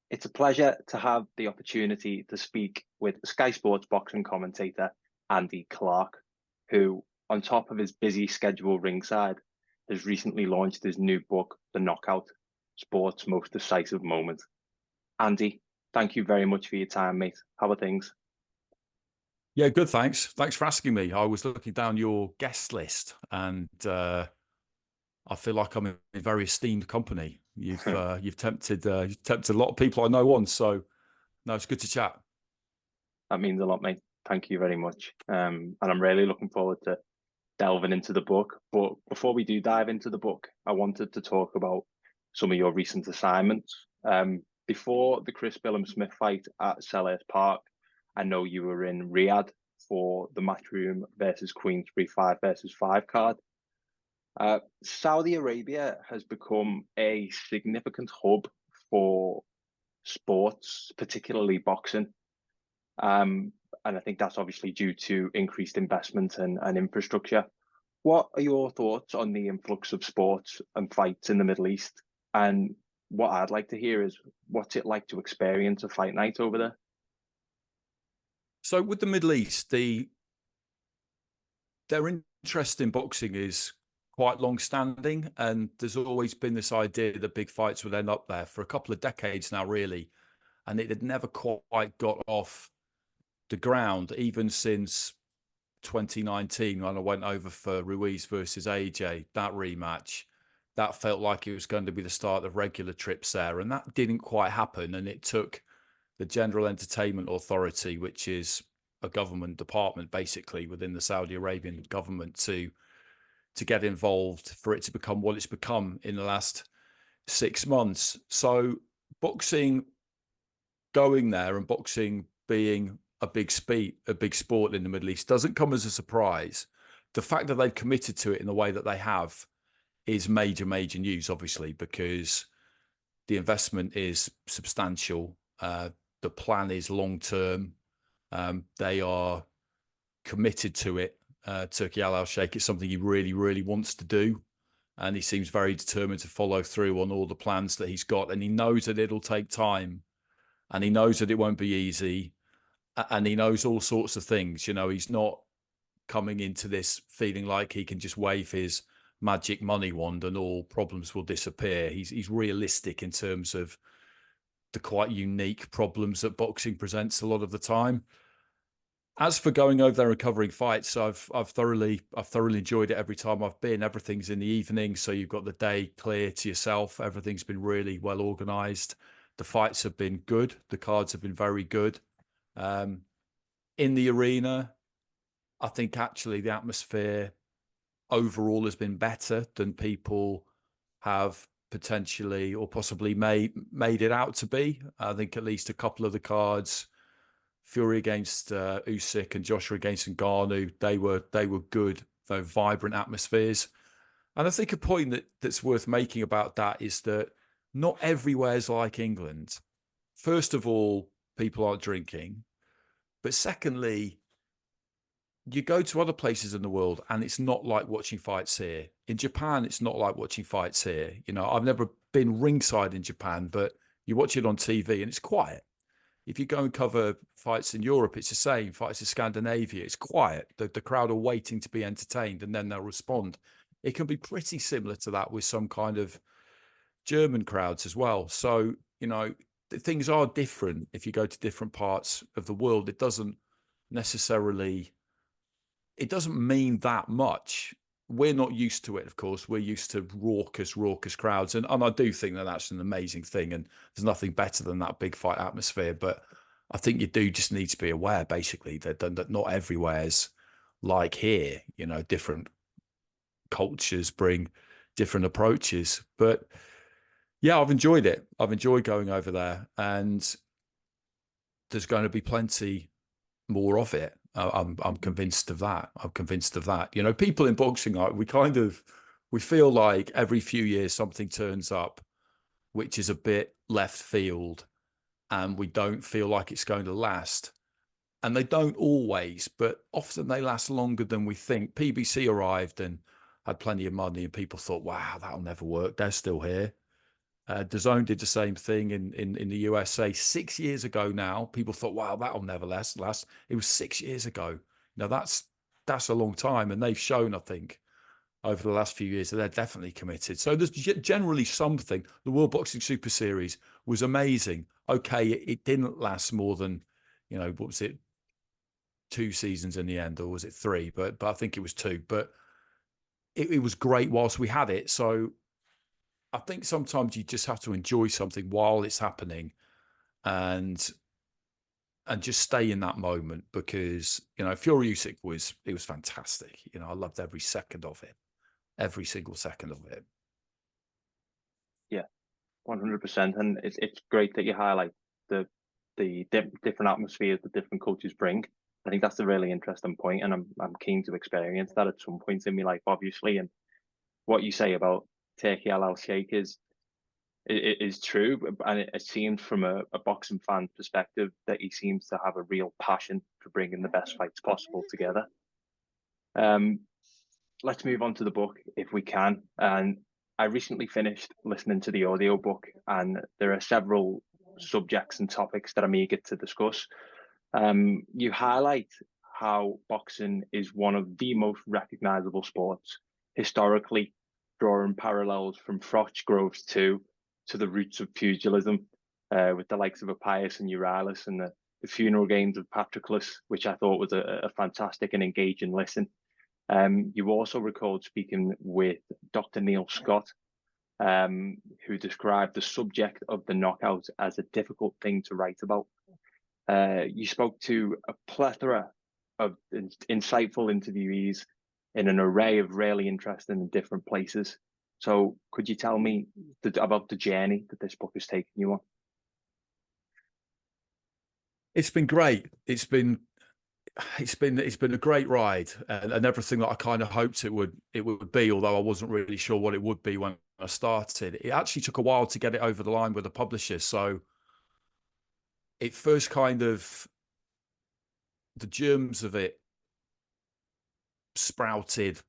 It's a pleasure to have the opportunity to speak with Sky Sports boxing commentator Andy Clarke, who, on top of his busy schedule ringside, has recently launched his new book, The Knockout: Sport's Most Decisive Moment. Andy, thank you very much for your time, mate. How are things? Yeah, good. Thanks. Thanks for asking me. I was looking down your guest list, and I feel like I'm in very esteemed company. You've tempted a lot of people I know on. So no, it's good to chat. That means a lot, mate. Thank you very much. And I'm really looking forward to delving into the book. But before we do dive into the book, I wanted to talk about some of your recent assignments. Before the Chris Billam-Smith fight at Selhurst Park, I know you were in Riyadh for the Matchroom versus Queensbury 5 versus 5 card. Saudi Arabia has become a significant hub for sports, particularly boxing. And I think that's obviously due to increased investment and infrastructure. What are your thoughts on the influx of sports and fights in the Middle East? And what I'd like to hear is what's it like to experience a fight night over there? So with the Middle East, their interest in boxing is quite long-standing, and there's always been this idea that big fights would end up there for a couple of decades now, really, and it had never quite got off the ground, even since 2019 when I went over for Ruiz versus AJ, that rematch. That felt like it was going to be the start of regular trips there, and that didn't quite happen. And it took the General Entertainment Authority, which is a government department basically within the Saudi Arabian government, to get involved for it to become what it's become in the last 6 months. So boxing going there and boxing being a big sport in the Middle East doesn't come as a surprise. The fact that they've committed to it in the way that they have is major, major news, obviously, because the investment is substantial. The plan is long term. They are committed to it. Turkey Al Sheikh, it's something he really, really wants to do. And he seems very determined to follow through on all the plans that he's got. And he knows that it'll take time. And he knows that it won't be easy. And he knows all sorts of things. You know, he's not coming into this feeling like he can just wave his magic money wand and all problems will disappear. He's realistic in terms of the quite unique problems that boxing presents a lot of the time. As for going over there and covering fights, I've thoroughly enjoyed it every time I've been. Everything's in the evening, so you've got the day clear to yourself. Everything's been really well organized. The fights have been good. The cards have been very good. In the arena, I think actually the atmosphere overall has been better than people have potentially or possibly made it out to be. I think at least a couple of the cards, Fury against Usyk and Joshua against Ngannou, they were good, very vibrant atmospheres. And I think a point that's worth making about that is that not everywhere's like England. First of all, people aren't drinking. But secondly, you go to other places in the world and it's not like watching fights here. In Japan, it's not like watching fights here. You know, I've never been ringside in Japan, but you watch it on TV and it's quiet. If you go and cover fights in Europe, it's the same. Fights in Scandinavia, it's quiet. The crowd are waiting to be entertained and then they'll respond. It can be pretty similar to that with some kind of German crowds as well. So, you know, things are different if you go to different parts of the world. Necessarily, it doesn't mean that much. We're not used to it, of course. We're used to raucous crowds. And I do think that that's an amazing thing. And there's nothing better than that big fight atmosphere. But I think you do just need to be aware, basically, that not everywhere's like here. You know, different cultures bring different approaches. But yeah, I've enjoyed it. I've enjoyed going over there. And there's going to be plenty more of it. I'm convinced of that. I'm convinced of that. You know, people in boxing, like we feel like every few years something turns up, which is a bit left field, and we don't feel like it's going to last. And they don't always, but often they last longer than we think. PBC arrived and had plenty of money, and people thought, "Wow, that'll never work." They're still here. DAZN did the same thing in the USA 6 years ago now. People thought, wow, that'll never last. It was 6 years ago. Now that's a long time. And they've shown, I think, over the last few years that they're definitely committed. So there's generally something. The World Boxing Super Series was amazing. Okay, it didn't last more than, what was it, 2 seasons in the end, or was it 3? But I think it was 2. But it was great whilst we had it. So I think sometimes you just have to enjoy something while it's happening, and just stay in that moment, because Fury Usyk was fantastic. I loved every second of it, every single second of it. Yeah, 100%. And it's great that you highlight the different atmospheres that different coaches bring. I think that's a really interesting point, and I'm keen to experience that at some point in my life, obviously. And what you say about Turkey Al Sheikh is true, and it seems from a boxing fan perspective that he seems to have a real passion for bringing the best fights possible together. Let's move on to the book if we can. And I recently finished listening to the audiobook, and there are several subjects and topics that I'm eager to discuss. You highlight how boxing is one of the most recognizable sports historically, drawing parallels from Froch Groves to the roots of pugilism, with the likes of Appius and Euryalus, and the funeral games of Patroclus, which I thought was a fantastic and engaging listen. You also recalled speaking with Dr. Neil Scott, who described the subject of the knockout as a difficult thing to write about. You spoke to a plethora of insightful interviewees in an array of really interesting and different places. So could you tell me about the journey that this book has taken you on? It's been great. It's been a great ride, and everything that I kind of hoped it would be, although I wasn't really sure what it would be when I started. It actually took a while to get it over the line with the publishers. So it first the germs of it sprouted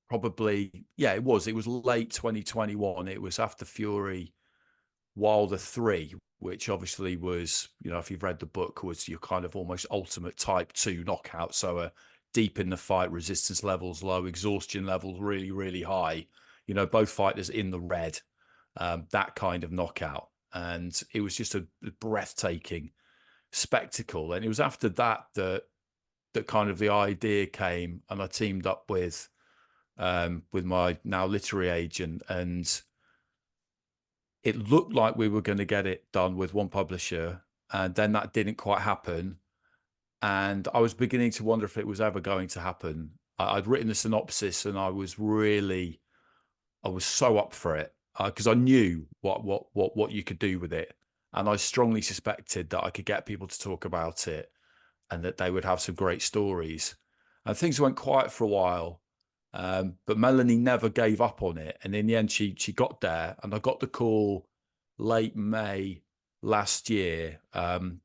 probably, it was late 2021. It was after Fury Wilder 3, which obviously was, if you've read the book, was your kind of almost ultimate type 2 knockout. So deep in the fight, resistance levels low, exhaustion levels really, really high. Both fighters in the red, that kind of knockout. And it was just a breathtaking spectacle. And it was after that kind of the idea came, and I teamed up with my now literary agent, and it looked like we were going to get it done with one publisher, and then that didn't quite happen. And I was beginning to wonder if it was ever going to happen. I'd written the synopsis, and I was so up for it, because I knew what you could do with it. And I strongly suspected that I could get people to talk about it, and that they would have some great stories. And things went quiet for a while. But Melanie never gave up on it. And in the end, she got there, and I got the call late May last year,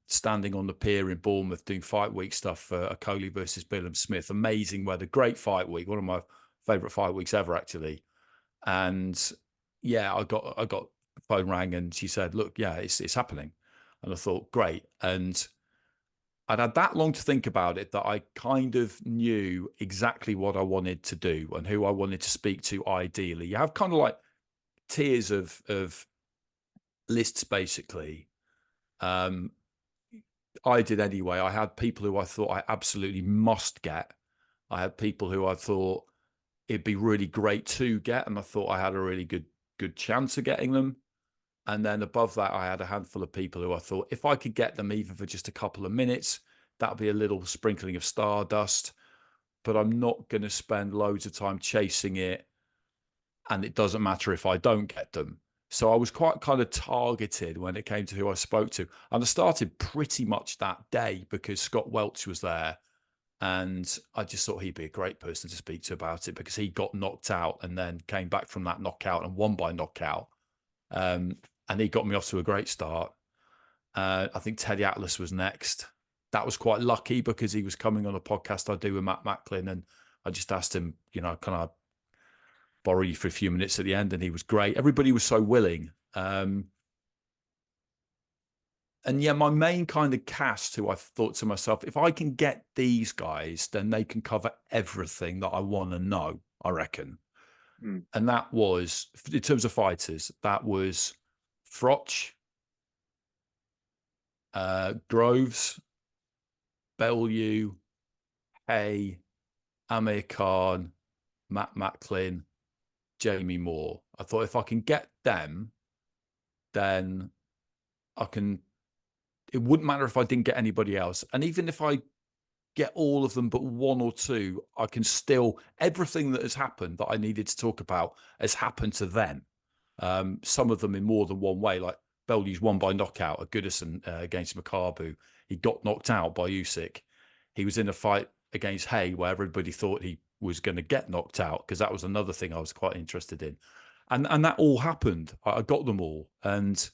standing on the pier in Bournemouth doing fight week stuff for Akoli versus Bilham Smith. Amazing weather, great fight week, one of my favorite fight weeks ever, actually. And I got the phone rang, and she said, look, it's happening. And I thought, great. And I'd had that long to think about it that I kind of knew exactly what I wanted to do and who I wanted to speak to ideally. You have kind of like tiers of lists, basically. I did anyway. I had people who I thought I absolutely must get. I had people who I thought it'd be really great to get, and I thought I had a really good chance of getting them. And then above that, I had a handful of people who I thought if I could get them even for just a couple of minutes, that'd be a little sprinkling of stardust. But I'm not going to spend loads of time chasing it, and it doesn't matter if I don't get them. So I was quite kind of targeted when it came to who I spoke to. And I started pretty much that day because Scott Welch was there. And I just thought he'd be a great person to speak to about it, because he got knocked out and then came back from that knockout and won by knockout. And he got me off to a great start. I think Teddy Atlas was next. That was quite lucky because he was coming on a podcast I do with Matt Macklin, and I just asked him, can I borrow you for a few minutes at the end? And he was great. Everybody was so willing. And yeah, my main kind of cast, who I thought to myself, if I can get these guys, then they can cover everything that I want to know, I reckon. Mm. And that was, in terms of fighters, that was Froch, Groves, Bellew, Hay, Amir Khan, Matt Macklin, Jamie Moore. I thought if I can get them, then I can. It wouldn't matter if I didn't get anybody else. And even if I get all of them but one or two, I can still, everything that has happened that I needed to talk about has happened to them. Some of them in more than one way, like Bellew's won by knockout at Goodison against Makabu. He got knocked out by Usyk. He was in a fight against Hay where everybody thought he was going to get knocked out, because that was another thing I was quite interested in. And that all happened. I got them all. And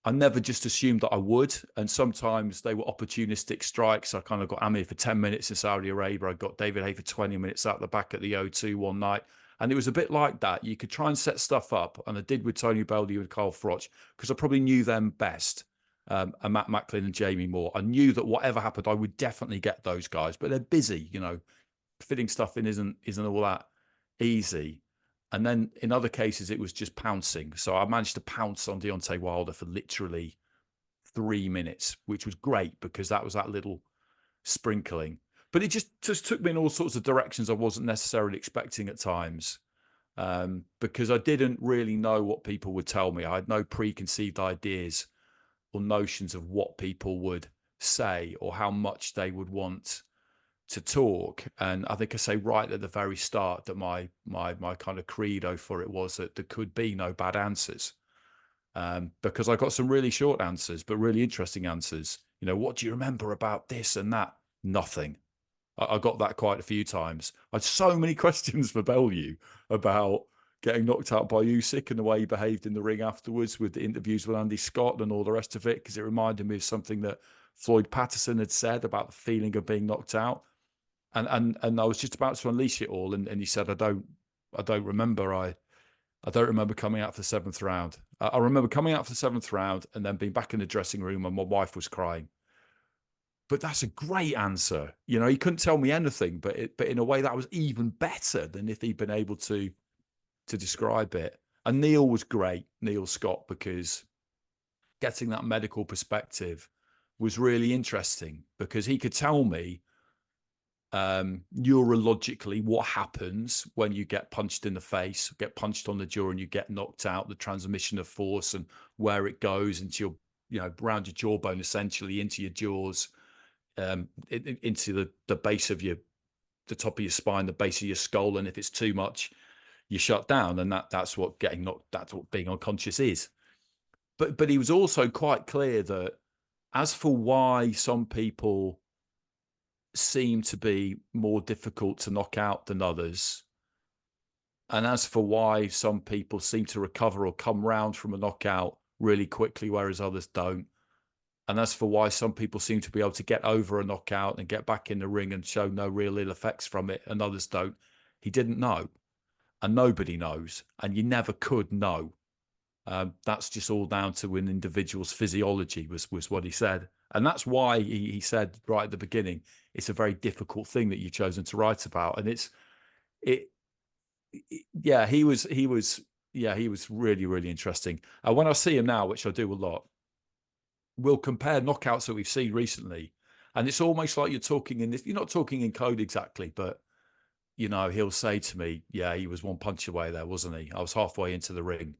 I never just assumed that I would. And sometimes they were opportunistic strikes. I kind of got Amir for 10 minutes in Saudi Arabia. I got David Hay for 20 minutes out the back at the O2 one night. And it was a bit like that. You could try and set stuff up. And I did with Tony Bellew and Carl Froch, because I probably knew them best. And Matt Macklin and Jamie Moore. I knew that whatever happened, I would definitely get those guys. But they're busy, you know. Fitting stuff in isn't all that easy. And then in other cases, it was just pouncing. So I managed to pounce on Deontay Wilder for literally 3 minutes, which was great because that was that little sprinkling. But it just took me in all sorts of directions I wasn't necessarily expecting at times, because I didn't really know what people would tell me. I had no preconceived ideas or notions of what people would say or how much they would want to talk. And I think I say right at the very start that my kind of credo for it was that there could be no bad answers, because I got some really short answers but really interesting answers. You know, what do you remember about this and that? Nothing. I got that quite a few times. I had so many questions for Bellew about getting knocked out by Usyk and the way he behaved in the ring afterwards, with the interviews with Andy Scott and all the rest of it, because it reminded me of something that Floyd Patterson had said about the feeling of being knocked out. And I was just about to unleash it all, and he said, I don't remember. I don't remember coming out for the seventh round. I remember coming out for the seventh round and then being back in the dressing room and my wife was crying. But that's a great answer. You know, he couldn't tell me anything, but in a way that was even better than if he'd been able to describe it. And Neil was great, Neil Scott, because getting that medical perspective was really interesting, because he could tell me neurologically what happens when you get punched in the face, get punched on the jaw, and you get knocked out, the transmission of force and where it goes into your, you know, around your jawbone, essentially into your jaws, into the base of the top of your spine, the base of your skull. And if it's too much, you shut down. And that's what getting knocked, that's what being unconscious is. But he was also quite clear that as for why some people seem to be more difficult to knock out than others, and as for why some people seem to recover or come round from a knockout really quickly, whereas others don't, and as for why some people seem to be able to get over a knockout and get back in the ring and show no real ill effects from it, and others don't, he didn't know. And nobody knows, and you never could know. That's just all down to an individual's physiology, was what he said. And that's why he said right at the beginning, it's a very difficult thing that you've chosen to write about. And he was really, really interesting. When I see him now, which I do a lot, we'll compare knockouts that we've seen recently. And it's almost like you're talking in this, you're not talking in code exactly, but you know, he'll say to me, yeah, he was one punch away there, wasn't he? I was halfway into the ring.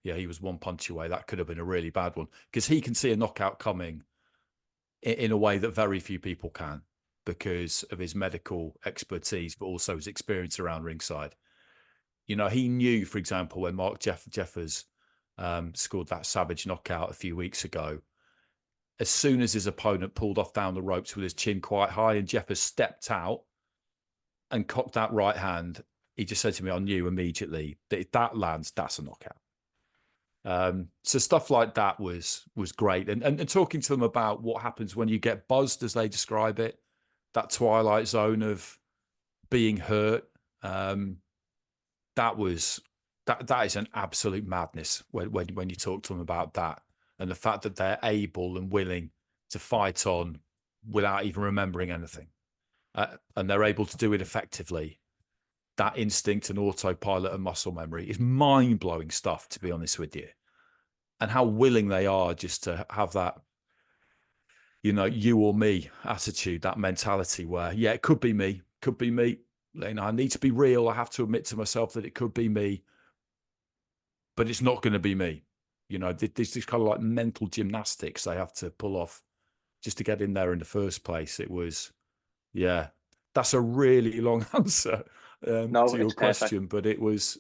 Yeah, he was one punch away. That could have been a really bad one, because he can see a knockout coming in a way that very few people can, because of his medical expertise, but also his experience around ringside. You know, he knew, for example, when Mark Jeffers scored that savage knockout a few weeks ago, as soon as his opponent pulled off down the ropes with his chin quite high and Jeffers stepped out and cocked that right hand, he just said to me, I knew immediately that if that lands, that's a knockout. So stuff like that was great. And talking to them about what happens when you get buzzed, as they describe it, that twilight zone of being hurt, that was that is an absolute madness when you talk to them about that, and the fact that they're able and willing to fight on without even remembering anything, and they're able to do it effectively. That instinct and autopilot and muscle memory is mind-blowing stuff, to be honest with you. And how willing they are just to have that, you or me attitude, that mentality where, yeah, it could be me, could be me. I need to be real. I have to admit to myself that it could be me, but it's not going to be me. There's this kind of like mental gymnastics they have to pull off just to get in there in the first place. It was, yeah, that's a really long answer No, to your it's perfect. question, but it was,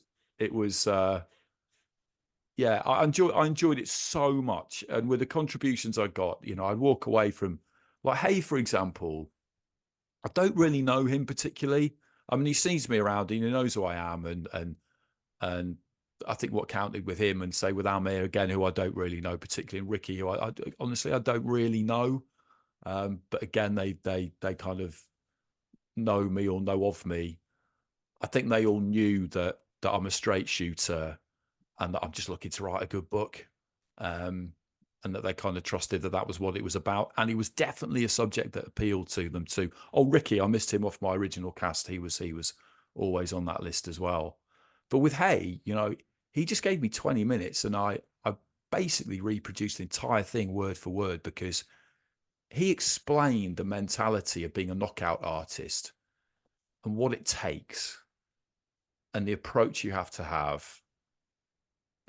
yeah, I enjoyed it so much. And with the contributions I got, I'd walk away from, like, Hay, for example, I don't really know him particularly. I mean, he sees me around and he knows who I am. And I think what counted with him, and say with Amir again, who I don't really know particularly, and Ricky, who I honestly, I don't really know. But again, they kind of know me or know of me. I think they all knew that I'm a straight shooter and that I'm just looking to write a good book. And that they kind of trusted that that was what it was about. And it was definitely a subject that appealed to them too. Oh, Ricky, I missed him off my original cast. He was always on that list as well. But with Hay, he just gave me 20 minutes and I basically reproduced the entire thing word for word, because he explained the mentality of being a knockout artist and what it takes and the approach you have to have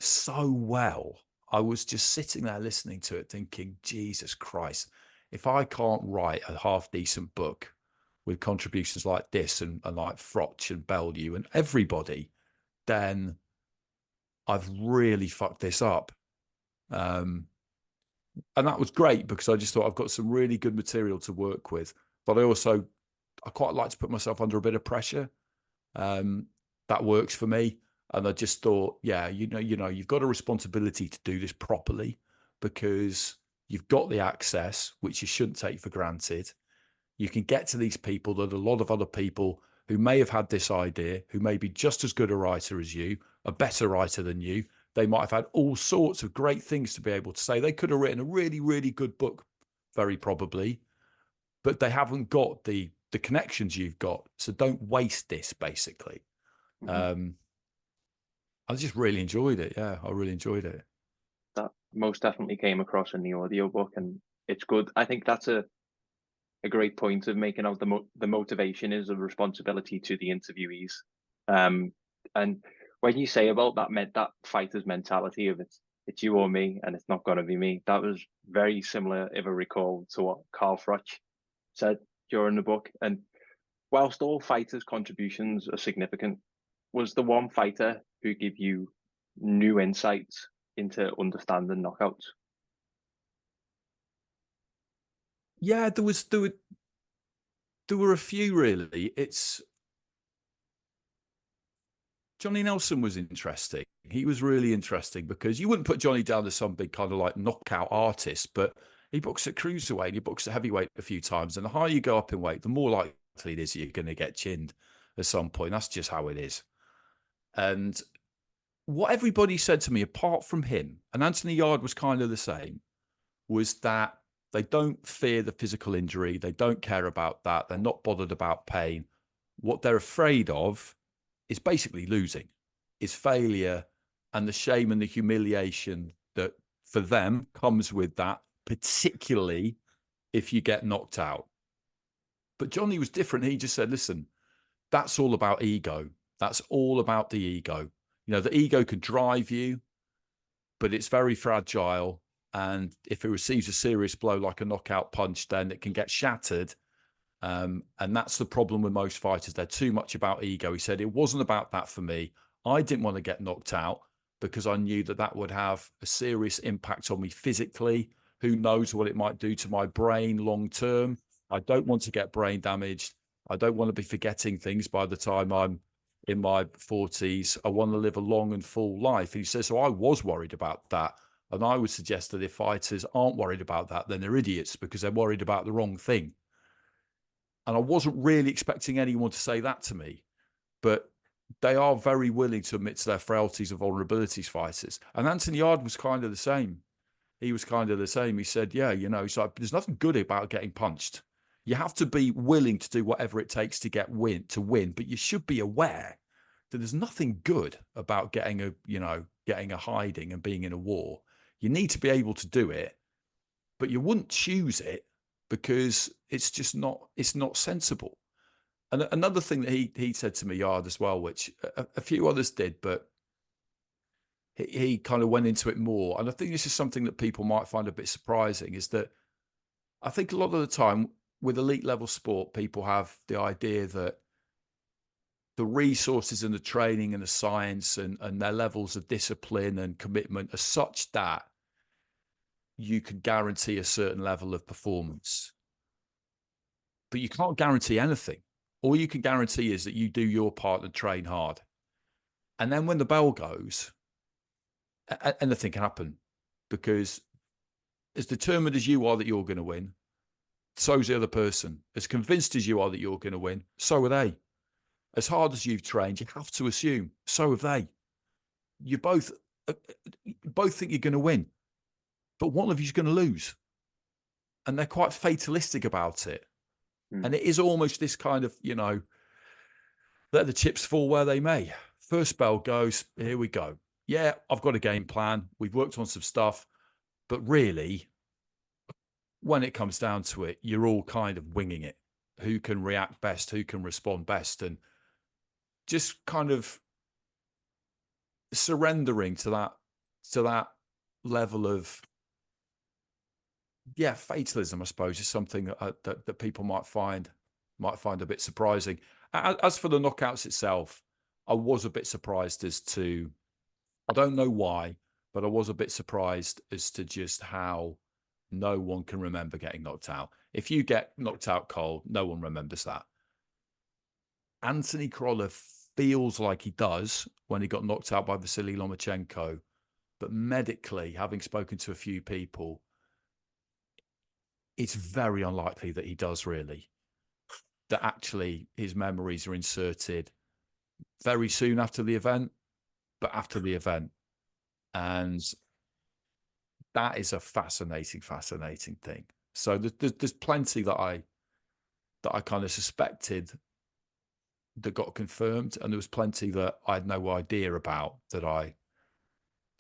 so well. I was just sitting there listening to it thinking, Jesus Christ, if I can't write a half decent book with contributions like this and like Frotch and Bellew and everybody, then I've really fucked this up. And that was great, because I just thought I've got some really good material to work with. But I quite like to put myself under a bit of pressure. That works for me. And I just thought, yeah, you've got a responsibility to do this properly, because you've got the access, which you shouldn't take for granted. You can get to these people that a lot of other people who may have had this idea, who may be just as good a writer as you, a better writer than you. They might have had all sorts of great things to be able to say. They could have written a really, really good book, very probably, but they haven't got the connections you've got. So don't waste this, basically. Mm-hmm. I just really enjoyed it. Yeah, I really enjoyed it. That most definitely came across in the audiobook, and it's good. I think that's a great point of making out the motivation is a responsibility to the interviewees. And when you say about that fighter's mentality of it's you or me, and it's not going to be me, that was very similar, if I recall, to what Carl Froch said during the book. And whilst all fighters' contributions are significant, was the one fighter who gave you new insights into understanding knockouts? Yeah, there were a few, really. Johnny Nelson was interesting. He was really interesting, because you wouldn't put Johnny down as some big kind of like knockout artist, but he books at cruiserweight, he books at heavyweight a few times. And the higher you go up in weight, the more likely it is you're going to get chinned at some point. That's just how it is. And what everybody said to me, apart from him, and Anthony Yard was kind of the same, was that they don't fear the physical injury. They don't care about that. They're not bothered about pain. What they're afraid of is basically losing, is failure, and the shame and the humiliation that for them comes with that, particularly if you get knocked out. But Johnny was different. He just said, listen, that's all about ego. That's all about the ego. The ego can drive you, but it's very fragile. And if it receives a serious blow like a knockout punch, then it can get shattered. And that's the problem with most fighters. They're too much about ego. He said, it wasn't about that for me. I didn't want to get knocked out because I knew that would have a serious impact on me physically. Who knows what it might do to my brain long term. I don't want to get brain damaged. I don't want to be forgetting things by the time I'm in my 40s. I want to live a long and full life. And he says, so I was worried about that. And I would suggest that if fighters aren't worried about that, then they're idiots, because they're worried about the wrong thing. And I wasn't really expecting anyone to say that to me. But they are very willing to admit to their frailties and vulnerabilities, fighters. And Anthony Yarde was kind of the same. He was kind of the same. He said, yeah, you know, it's like, there's nothing good about getting punched. You have to be willing to do whatever it takes to win, but you should be aware that there's nothing good about getting a hiding and being in a war. You need to be able to do it, but you wouldn't choose it because it's not sensible. And another thing that he said to me, Yard, as well, which a few others did, but he kind of went into it more. And I think this is something that people might find a bit surprising, is that I think a lot of the time with elite level sport, people have the idea that the resources and the training and the science and their levels of discipline and commitment are such that you can guarantee a certain level of performance. But you can't guarantee anything. All you can guarantee is that you do your part and train hard. And then when the bell goes, anything can happen, because as determined as you are that you're going to win, so's the other person. As convinced as you are that you're going to win, so are they. As hard as you've trained, you have to assume, so have they. You both think you're going to win, but one of you's going to lose. And they're quite fatalistic about it. And it is almost this kind of, let the chips fall where they may. First bell goes, here we go. Yeah, I've got a game plan. We've worked on some stuff. But really, when it comes down to it, you're all kind of winging it. Who can react best? Who can respond best? And just kind of surrendering to that level of, fatalism, I suppose, is something that people might find a bit surprising. As for the knockouts itself, I was a bit surprised as to, I don't know why, but I was a bit surprised as to just how no one can remember getting knocked out. If you get knocked out cold, no one remembers that. Anthony Carlyle feels like he does when he got knocked out by Vasily Lomachenko, but medically, having spoken to a few people, it's very unlikely that he does really. That actually his memories are inserted very soon after the event, but after the event. And that is a fascinating thing. So there's plenty that I kind of suspected that got confirmed, and there was plenty that I had no idea about that I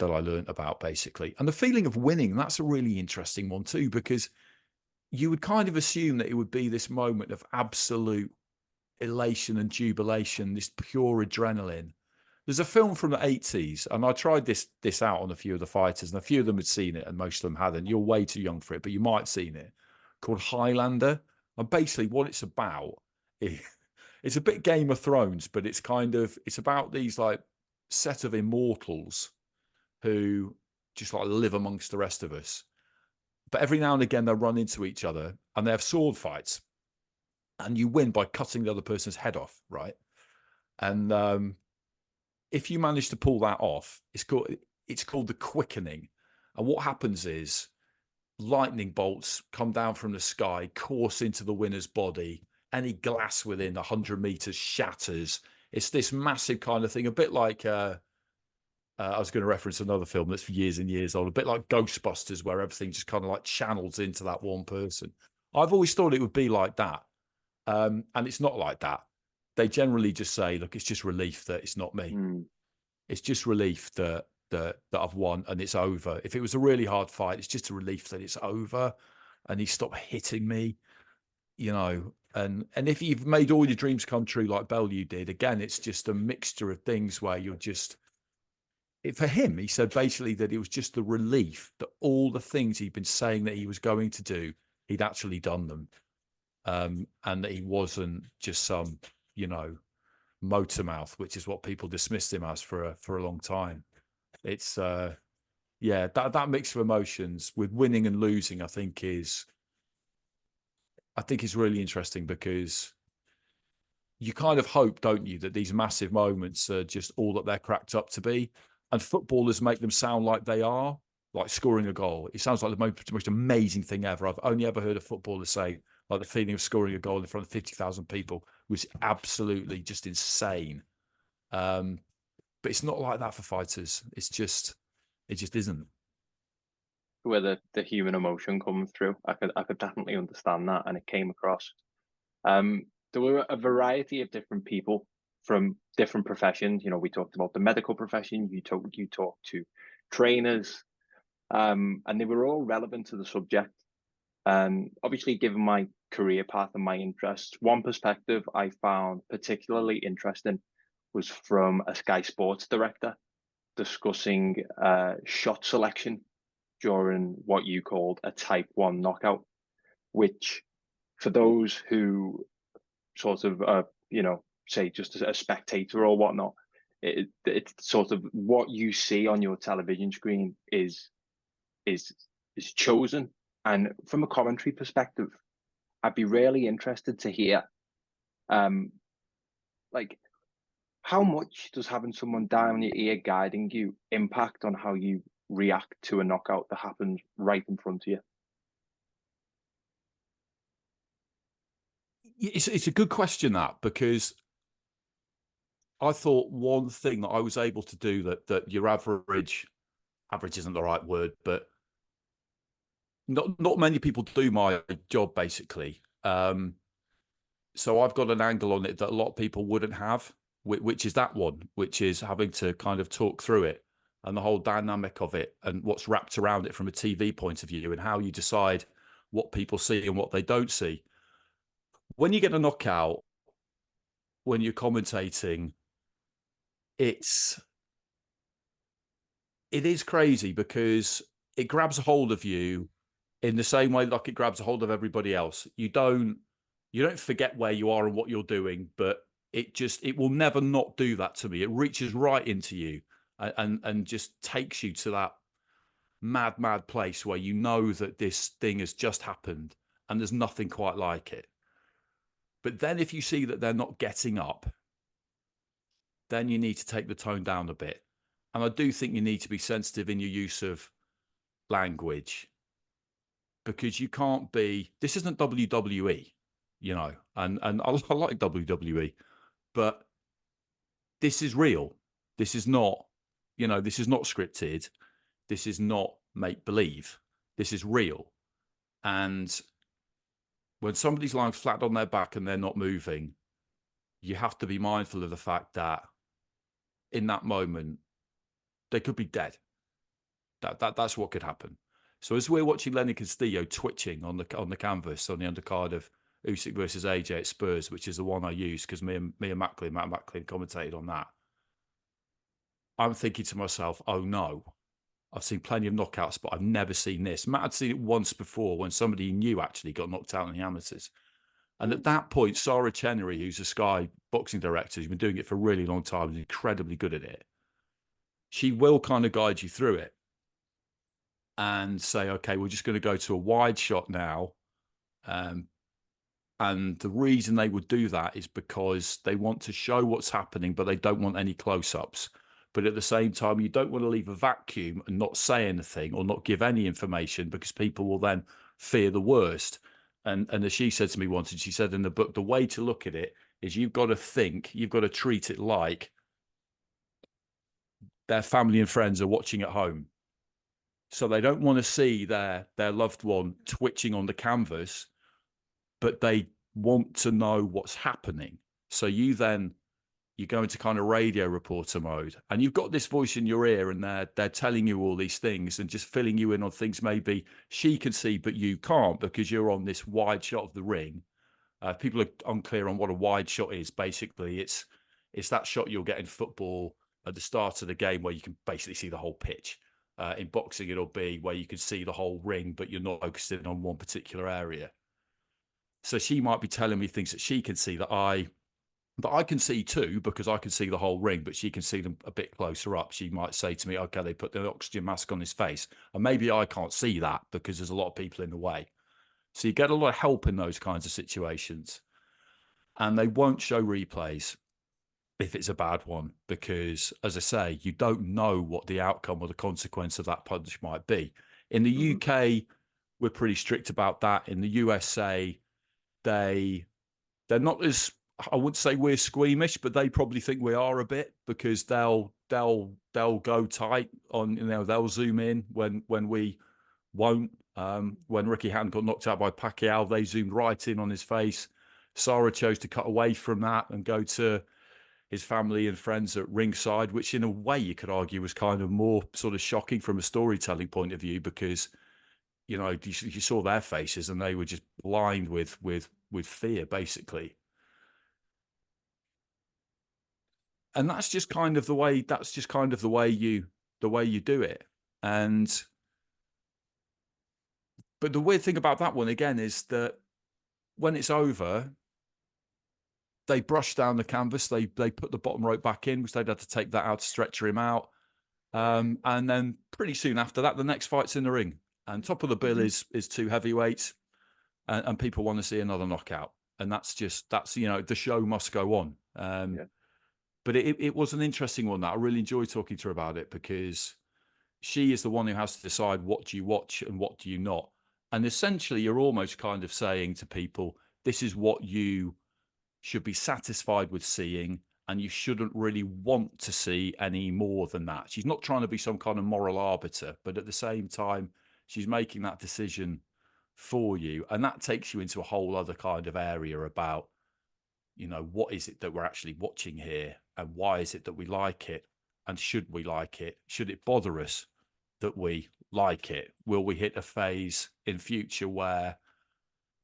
learned about, basically. And the feeling of winning, that's a really interesting one too, because you would kind of assume that it would be this moment of absolute elation and jubilation, this pure adrenaline. There's a film from the 80s, and I tried this out on a few of the fighters, and a few of them had seen it, and most of them hadn't. You're way too young for it, but you might have seen it, called Highlander. And basically what it's about, it's a bit Game of Thrones, but it's about these like set of immortals who just like live amongst the rest of us. But every now and again, they'll run into each other and they have sword fights. And you win by cutting the other person's head off, right? And if you manage to pull that off, it's called the quickening. And what happens is lightning bolts come down from the sky, course into the winner's body. Any glass within 100 meters shatters. It's this massive kind of thing, a bit like... I was going to reference another film that's years and years old, a bit like Ghostbusters, where everything just kind of like channels into that one person. I've always thought it would be like that. And it's not like that. They generally just say, look, it's just relief that it's not me. It's just relief that I've won and it's over. If it was a really hard fight, it's just a relief that it's over and he stopped hitting me, And if you've made all your dreams come true like Bellew did, again, it's just a mixture of things where you're just... For him, he said basically that it was just the relief that all the things he'd been saying that he was going to do, he'd actually done them. And that he wasn't just some, motor mouth, which is what people dismissed him as for a long time. It's, that mix of emotions with winning and losing, I think is really interesting, because you kind of hope, don't you, that these massive moments are just all that they're cracked up to be. And footballers make them sound like they are, like scoring a goal. It sounds like the most amazing thing ever. I've only ever heard a footballer say, like, the feeling of scoring a goal in front of 50,000 people was absolutely just insane. But it's not like that for fighters. It just isn't. Where the human emotion comes through, I could definitely understand that, and it came across. There were a variety of different people from different professions. You know, we talked about the medical profession. You talked to trainers, and they were all relevant to the subject. Obviously, given my career path and my interests, one perspective I found particularly interesting was from a Sky Sports director discussing shot selection during what you called a type 1 knockout, which for those who sort of, say just a spectator or whatnot, it's sort of what you see on your television screen is chosen. And from a commentary perspective, I'd be really interested to hear, like, how much does having someone down your ear guiding you impact on how you react to a knockout that happens right in front of you? It's a good question, that, because I thought one thing that I was able to do that your average isn't the right word, but not many people do my job, basically. So I've got an angle on it that a lot of people wouldn't have, which is that one, which is having to kind of talk through it and the whole dynamic of it and what's wrapped around it from a TV point of view and how you decide what people see and what they don't see. When you get a knockout, when you're commentating, it is crazy because it grabs a hold of you in the same way like it grabs a hold of everybody else. You don't forget where you are and what you're doing, but it will never not do that to me. It reaches right into you and just takes you to that mad place where you know that this thing has just happened and there's nothing quite like it. But then if you see that they're not getting up, then you need to take the tone down a bit. And I do think you need to be sensitive in your use of language, because you can't be, this isn't WWE, and I like WWE, but this is real. This is not, this is not scripted. This is not make believe. This is real. And when somebody's lying flat on their back and they're not moving, you have to be mindful of the fact that in that moment, they could be dead. That's what could happen. So as we're watching Lenny Castillo twitching on the canvas on the undercard of Usyk versus AJ at Spurs, which is the one I use because Matt Macklin commentated on that, I'm thinking to myself, oh no, I've seen plenty of knockouts, but I've never seen this. Matt had seen it once before when somebody he knew actually got knocked out in the amateurs. And at that point, Sarah Chenery, who's a Sky boxing director, who's been doing it for a really long time, is incredibly good at it. She will kind of guide you through it and say, okay, we're just going to go to a wide shot now. And the reason they would do that is because they want to show what's happening, but they don't want any close-ups. But at the same time, you don't want to leave a vacuum and not say anything or not give any information, because people will then fear the worst. And as she said to me once, and she said in the book, the way to look at it is you've got to treat it like their family and friends are watching at home. So they don't want to see their loved one twitching on the canvas, but they want to know what's happening. So you go into kind of radio reporter mode, and you've got this voice in your ear, and they're telling you all these things and just filling you in on things maybe she can see, but you can't because you're on this wide shot of the ring. People are unclear on what a wide shot is. Basically, it's that shot you'll get in football at the start of the game where you can basically see the whole pitch. In boxing, it'll be where you can see the whole ring, but you're not focusing on one particular area. So she might be telling me things that she can see that I can see too, because I can see the whole ring, but she can see them a bit closer up. She might say to me, okay, they put the oxygen mask on his face. And maybe I can't see that because there's a lot of people in the way. So you get a lot of help in those kinds of situations. And they won't show replays if it's a bad one, because, as I say, you don't know what the outcome or the consequence of that punch might be. In the UK, we're pretty strict about that. In the USA, they're not as I wouldn't say we're squeamish, but they probably think we are a bit, because they'll go tight on, they'll zoom in when we won't. When Ricky Hatton got knocked out by Pacquiao, they zoomed right in on his face. Sarah chose to cut away from that and go to his family and friends at ringside, which in a way you could argue was kind of more sort of shocking from a storytelling point of view, because you saw their faces and they were just blind with fear, basically. And that's just kind of the way you do it. But the weird thing about that one again is that when it's over, they brush down the canvas, they put the bottom rope back in, because they'd had to take that out to stretcher him out. And then pretty soon after that, the next fight's in the ring. And top of the bill is two heavyweights, and people want to see another knockout. And that's the show must go on. But it was an interesting one. That I really enjoyed talking to her about it, because she is the one who has to decide what do you watch and what do you not. And essentially, you're almost kind of saying to people, this is what you should be satisfied with seeing, and you shouldn't really want to see any more than that. She's not trying to be some kind of moral arbiter, but at the same time, she's making that decision for you. And that takes you into a whole other kind of area about, what is it that we're actually watching here, and why is it that we like it, and should we like it? Should it bother us that we like it? Will we hit a phase in future where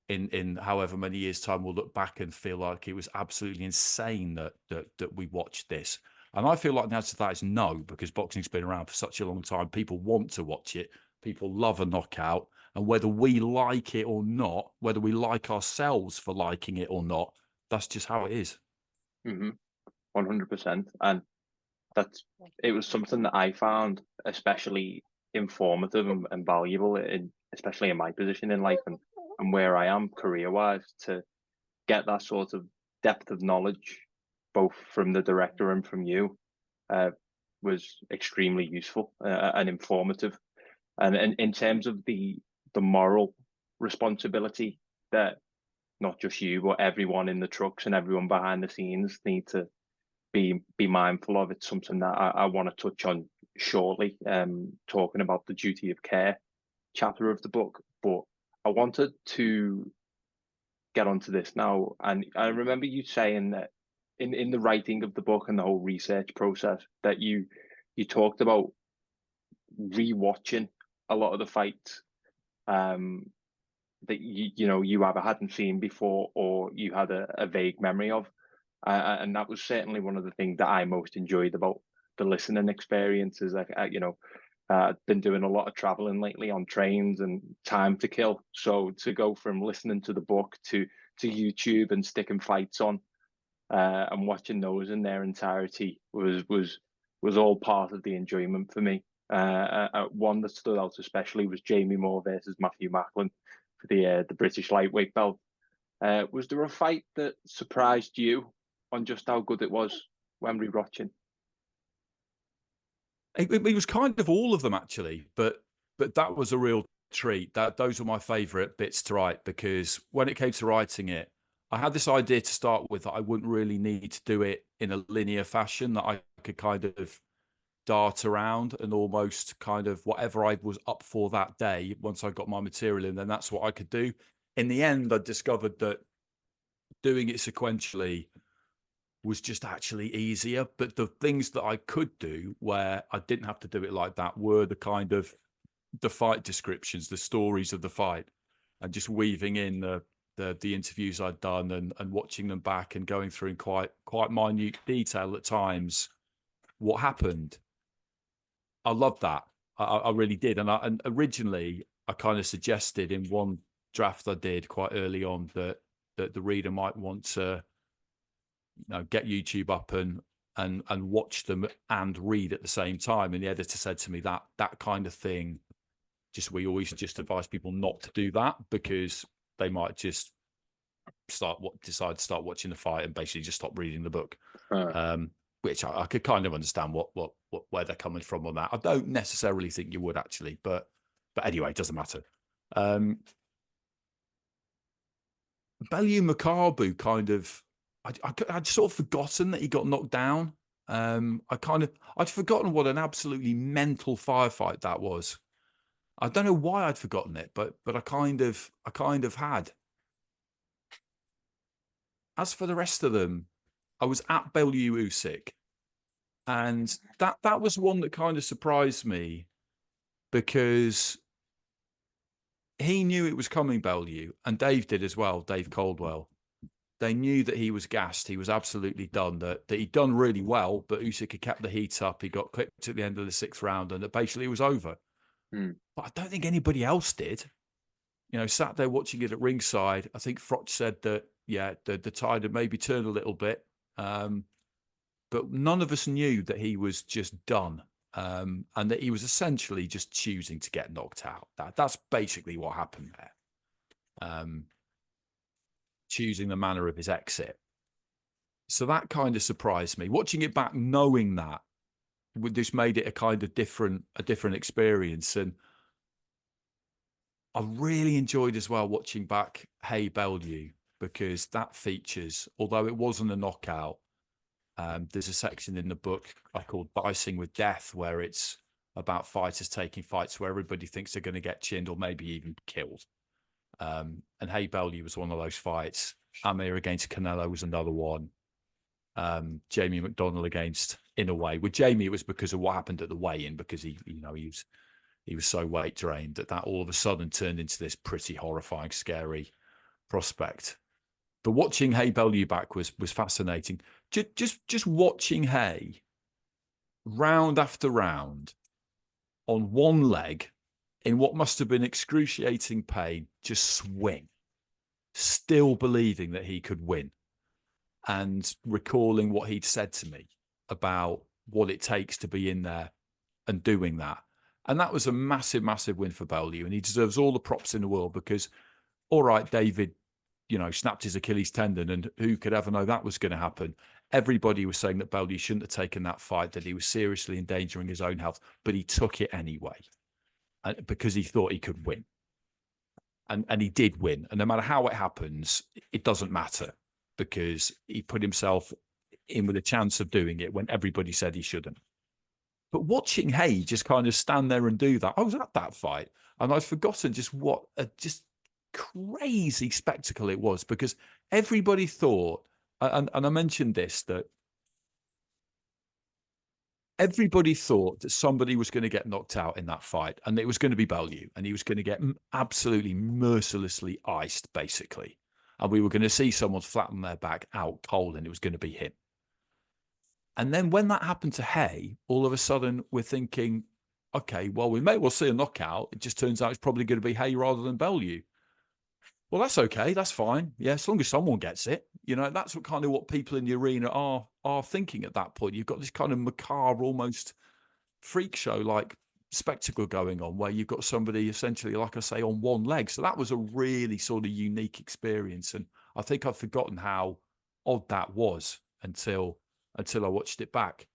in however many years' time we'll look back and feel like it was absolutely insane that we watched this? And I feel like the answer to that is no, because boxing's been around for such a long time. People want to watch it. People love a knockout. And whether we like it or not, whether we like ourselves for liking it or not, that's just how it is. 100%. And it was something that I found especially informative and valuable, especially in my position in life and where I am career-wise, to get that sort of depth of knowledge, both from the director and from you, was extremely useful and informative. And in terms of the moral responsibility that not just you, but everyone in the trucks and everyone behind the scenes need to be mindful of, it's something that I want to touch on shortly, talking about the duty of care chapter of the book. But I wanted to get onto this now. And I remember you saying that in the writing of the book and the whole research process, that you talked about rewatching a lot of the fights that you either hadn't seen before or you had a vague memory of. And that was certainly one of the things that I most enjoyed about the listening experiences. I've been doing a lot of traveling lately on trains and time to kill. So to go from listening to the book to YouTube and sticking fights on and watching those in their entirety was all part of the enjoyment for me. One that stood out especially was Jamie Moore versus Matthew Macklin for the British lightweight belt. Was there a fight that surprised you on just how good it was when rewatching? It was kind of all of them, actually, but that was a real treat. Those were my favourite bits to write, because when it came to writing it, I had this idea to start with that I wouldn't really need to do it in a linear fashion, that I could kind of dart around and almost kind of whatever I was up for that day, once I got my material in, then that's what I could do. In the end, I discovered that doing it sequentially was just actually easier. But the things that I could do where I didn't have to do it like that were the kind of the fight descriptions, the stories of the fight, and just weaving in the interviews I'd done and watching them back and going through in quite minute detail at times what happened. I loved that. I really did. And originally I kind of suggested in one draft I did quite early on that the reader might want to get YouTube up and watch them and read at the same time. And the editor said to me that kind of thing, we always just advise people not to do that, because they might just decide to start watching the fight and basically just stop reading the book. Which I could kind of understand where they're coming from on that. I don't necessarily think you would, actually, but anyway, it doesn't matter. Bellew Makabu kind of I'd sort of forgotten that he got knocked down. I'd forgotten what an absolutely mental firefight that was. I don't know why I'd forgotten it, but I kind of had. As for the rest of them, I was at Bellew Usyk, and that was one that kind of surprised me because he knew it was coming, Bellew, and Dave did as well, Dave Caldwell. They knew that he was gassed. He was absolutely done. That he'd done really well, but Usyk had kept the heat up. He got clipped at the end of the 6th round, and that basically it was over. Mm. But I don't think anybody else did. You know, sat there watching it at ringside. I think Froch said that, yeah, the tide had maybe turned a little bit. But none of us knew that he was just done. And that he was essentially just choosing to get knocked out. That's basically what happened there. Choosing the manner of his exit. So that kind of surprised me. Watching it back, knowing that, just made it a kind of different experience. And I really enjoyed as well watching back Hey Bellew, because that features, although it wasn't a knockout, there's a section in the book I called Dicing with Death, where it's about fighters taking fights where everybody thinks they're going to get chinned or maybe even killed. And Hey Bellew was one of those fights. Amir against Canelo was another one. Jamie McDonnell against Inoue. With Jamie, it was because of what happened at the weigh-in, because he was so weight drained that all of a sudden turned into this pretty horrifying, scary prospect. But watching Hey Bellew back was fascinating. Just watching Hey round after round on one leg in what must have been excruciating pain, just swing, still believing that he could win, and recalling what he'd said to me about what it takes to be in there and doing that. And that was a massive, massive win for Bellew. And he deserves all the props in the world, because, all right, David, snapped his Achilles tendon, and who could ever know that was going to happen? Everybody was saying that Bellew shouldn't have taken that fight, that he was seriously endangering his own health, but he took it anyway, because he thought he could win. And he did win. And no matter how it happens, it doesn't matter, because he put himself in with a chance of doing it when everybody said he shouldn't. But watching Hey just kind of stand there and do that, I was at that fight, and I'd forgotten just what a just crazy spectacle it was, because everybody thought, and I mentioned this, that everybody thought that somebody was going to get knocked out in that fight, and it was going to be Bellew, and he was going to get absolutely mercilessly iced, basically. And we were going to see someone flatten their back out cold, and it was going to be him. And then when that happened to Hey, all of a sudden we're thinking, okay, well, we may well see a knockout. It just turns out it's probably going to be Hey rather than Bellew. Well, that's okay. That's fine. Yeah, as long as someone gets it. That's what people in the arena are thinking at that point. You've got this kind of macabre, almost freak show like spectacle going on, where you've got somebody essentially, like I say, on one leg. So that was a really sort of unique experience. And I think I've forgotten how odd that was until I watched it back.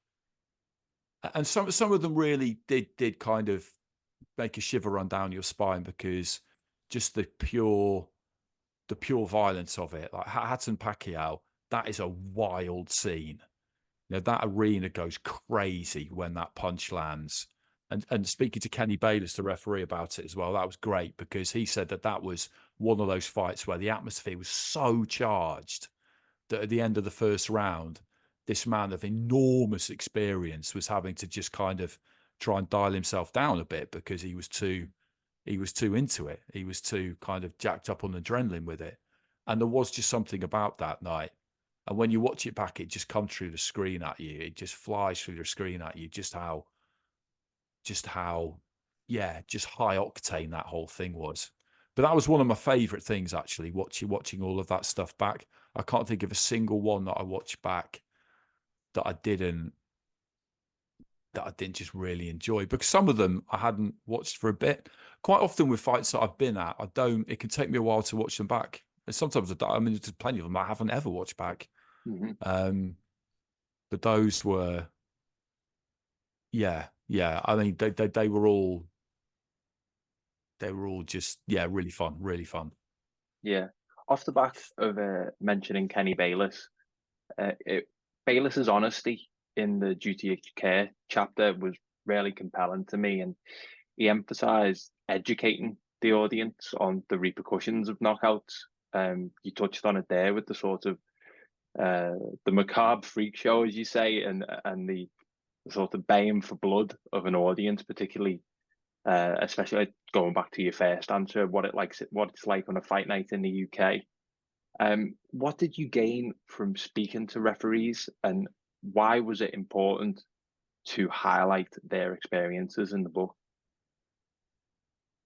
And some of them really did kind of make a shiver run down your spine, because just the pure violence of it. Like Hatton Pacquiao, that is a wild scene. That arena goes crazy when that punch lands. And speaking to Kenny Bayless, the referee, about it as well, that was great, because he said that was one of those fights where the atmosphere was so charged that at the end of the first round, this man of enormous experience was having to just kind of try and dial himself down a bit, because he was too into it. He was too kind of jacked up on adrenaline with it. And there was just something about that night. And when you watch it back, it just comes through the screen at you. It just flies through the screen at you, just how just high octane that whole thing was. But that was one of my favorite things, actually, watching all of that stuff back. I can't think of a single one that I watched back that I didn't just really enjoy, because some of them I hadn't watched for a bit. Quite often with fights that I've been at, it can take me a while to watch them back. And sometimes there's plenty of them I haven't ever watched back. Mm-hmm. But those were, yeah. I mean, they were all just, really fun. Yeah. Off the back of mentioning Kenny Bayless, Bayliss's honesty in the duty of care chapter was really compelling to me, and he emphasised educating the audience on the repercussions of knockouts. You touched on it there with the sort of the macabre freak show, as you say, and the sort of baying for blood of an audience, particularly, especially going back to your first answer, what it's like on a fight night in the UK. What did you gain from speaking to referees, and why was it important to highlight their experiences in the book?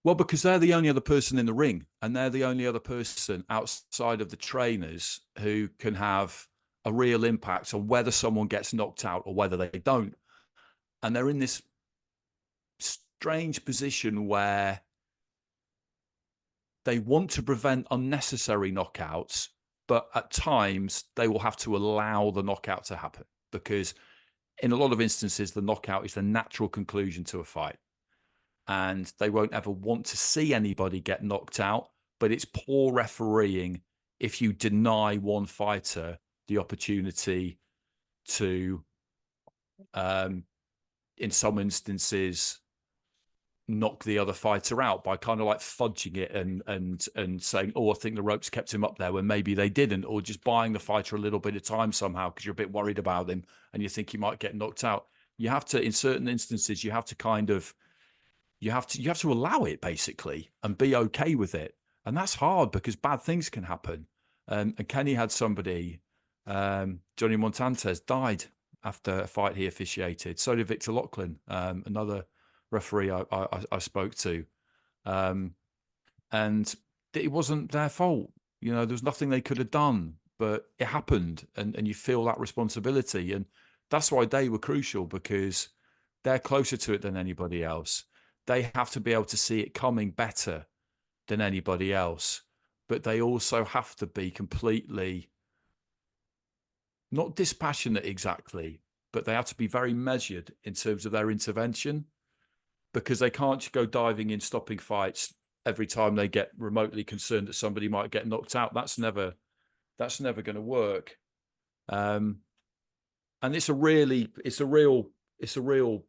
Well, because they're the only other person in the ring, and they're the only other person outside of the trainers who can have a real impact on whether someone gets knocked out or whether they don't. And they're in this strange position where they want to prevent unnecessary knockouts, but at times they will have to allow the knockout to happen, because in a lot of instances, the knockout is the natural conclusion to a fight. And they won't ever want to see anybody get knocked out, but it's poor refereeing if you deny one fighter the opportunity to, in some instances, knock the other fighter out by kind of like fudging it and saying, oh, I think the ropes kept him up there, when maybe they didn't, or just buying the fighter a little bit of time somehow because you're a bit worried about him and you think he might get knocked out. You have to, in certain instances, you have to kind of, you have to allow it, basically, and be okay with it. And that's hard because bad things can happen. And Kenny had somebody, Johnny Montantes, died after a fight he officiated. So did Victor Lachlan, another referee I spoke to. And it wasn't their fault. You know, there was nothing they could have done, but it happened, and you feel that responsibility. And that's why they were crucial, because they're closer to it than anybody else. They have to be able to see it coming better than anybody else, but they also have to be completely, not dispassionate exactly, but they have to be very measured in terms of their intervention, because they can't just go diving in, stopping fights every time they get remotely concerned that somebody might get knocked out. That's never going to work. And it's a real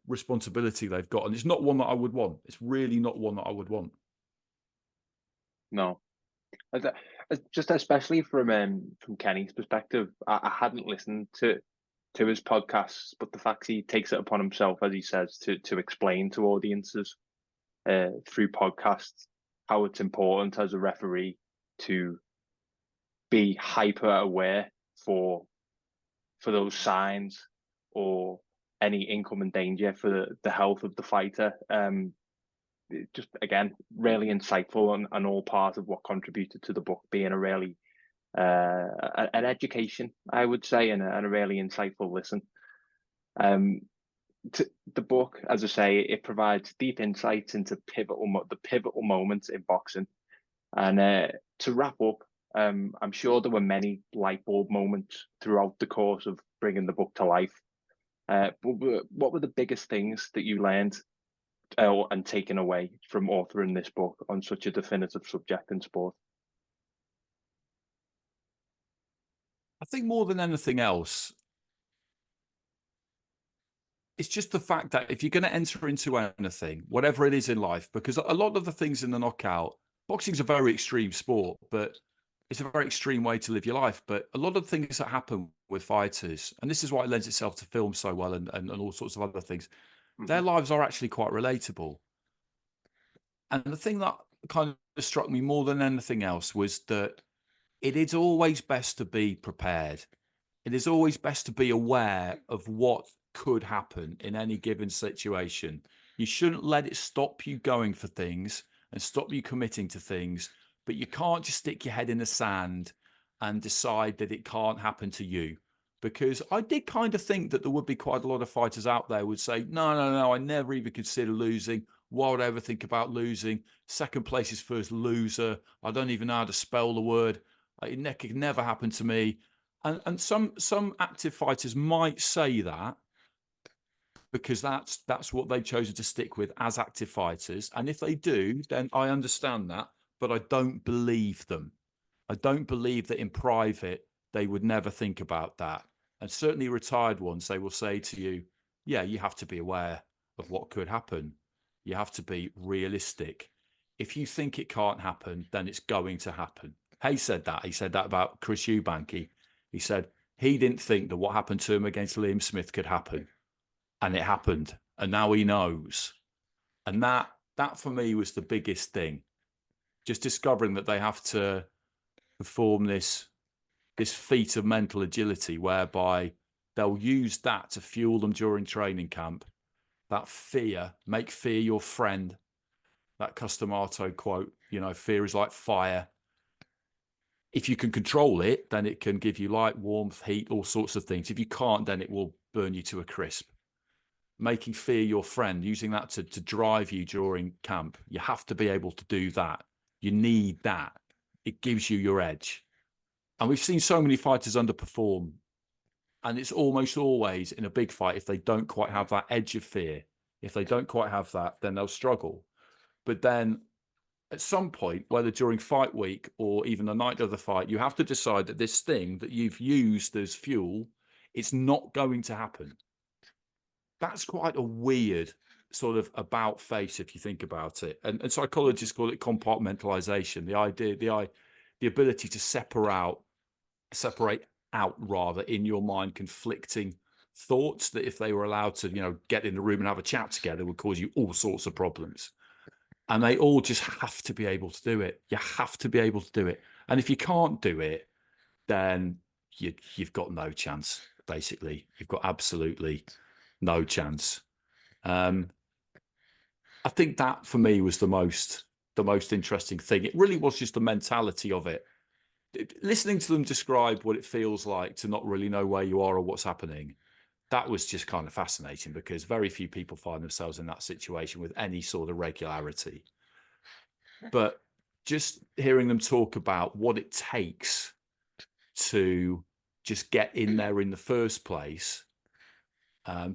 responsibility they've got, and it's not one that I would want. It's really not one that I would want. No, just especially from Kenny's perspective, I hadn't listened to his podcasts, but the fact he takes it upon himself, as he says, to explain to audiences through podcasts how it's important as a referee to be hyper aware for those signs or any incoming danger for the health of the fighter. Just again, really insightful and all part of what contributed to the book being a really an education, I would say, and a really insightful listen. The book, as I say, it provides deep insights into the pivotal moments in boxing. And to wrap up, I'm sure there were many light bulb moments throughout the course of bringing the book to life. But what were the biggest things that you learned and taken away from authoring this book on such a definitive subject in sport? I think more than anything else, it's just the fact that if you're going to enter into anything, whatever it is in life, because a lot of the things in the knockout, boxing's a very extreme sport, but it's a very extreme way to live your life. But a lot of things that happen with fighters, and this is why it lends itself to film so well, and all sorts of other things, their lives are actually quite relatable. And the thing that kind of struck me more than anything else was that it is always best to be prepared. It is always best to be aware of what could happen in any given situation. You shouldn't let it stop you going for things and stop you committing to things, but you can't just stick your head in the sand and decide that it can't happen to you. Because I did kind of think that there would be quite a lot of fighters out there who would say, no, I never even consider losing. Why would I ever think about losing? Second place is first loser. I don't even know how to spell the word. It could never happen to me. And some active fighters might say that because that's what they've chosen to stick with as active fighters. And if they do, then I understand that, but I don't believe them. I don't believe that in private they would never think about that. And certainly retired ones, they will say to you, yeah, you have to be aware of what could happen. You have to be realistic. If you think it can't happen, then it's going to happen. Hay said that. He said that about Chris Eubank. He said he didn't think that what happened to him against Liam Smith could happen. And it happened. And now he knows. And that for me was the biggest thing. Just discovering that they have to perform this feat of mental agility whereby they'll use that to fuel them during training camp. That fear, make fear your friend. That Customato quote, fear is like fire. If you can control it, then it can give you light, warmth, heat, all sorts of things. If you can't, then it will burn you to a crisp. Making fear your friend, using that to drive you during camp. You have to be able to do that. You need that. It gives you your edge. And we've seen so many fighters underperform. And it's almost always in a big fight, if they don't quite have that edge of fear, if they don't quite have that, then they'll struggle. But then at some point, whether during fight week or even the night of the fight, you have to decide that this thing that you've used as fuel, it's not going to happen. That's quite a weird sort of about face if you think about it. And psychologists call it compartmentalization. The idea, the ability to separate out rather in your mind conflicting thoughts that if they were allowed to, get in the room and have a chat together would cause you all sorts of problems. And they all just have to be able to do it. You have to be able to do it. And if you can't do it, then you've got no chance, basically. You've got absolutely no chance. I think that for me was the most interesting thing. It really was just the mentality of it. Listening to them describe what it feels like to not really know where you are or what's happening, that was just kind of fascinating because very few people find themselves in that situation with any sort of regularity. But just hearing them talk about what it takes to just get in there in the first place,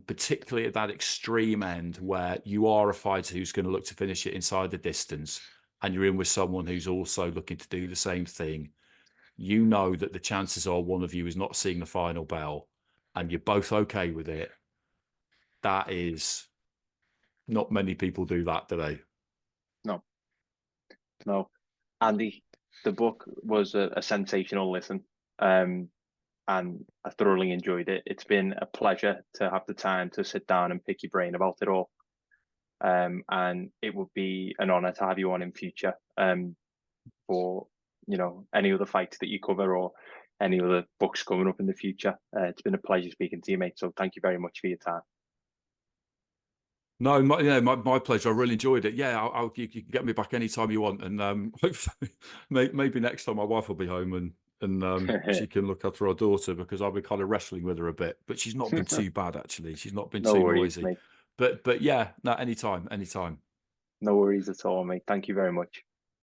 particularly at that extreme end where you are a fighter who's going to look to finish it inside the distance and you're in with someone who's also looking to do the same thing, you know that the chances are one of you is not seeing the final bell and you're both okay with it. That is, not many people do that, do they? No. Andy, the book was a sensational listen, and I thoroughly enjoyed it. It's been a pleasure to have the time to sit down and pick your brain about it all. And it would be an honor to have you on in future for any other fights that you cover or any other books coming up in the future. It's been a pleasure speaking to you, mate. So thank you very much for your time. No, my pleasure. I really enjoyed it. Yeah, you can get me back anytime you want, and hopefully, maybe next time my wife will be home and she can look after our daughter because I'll be kind of wrestling with her a bit. But she's not been too bad actually. She's not been No too worries, noisy. mate. But yeah, no, anytime. No worries at all, mate. Thank you very much.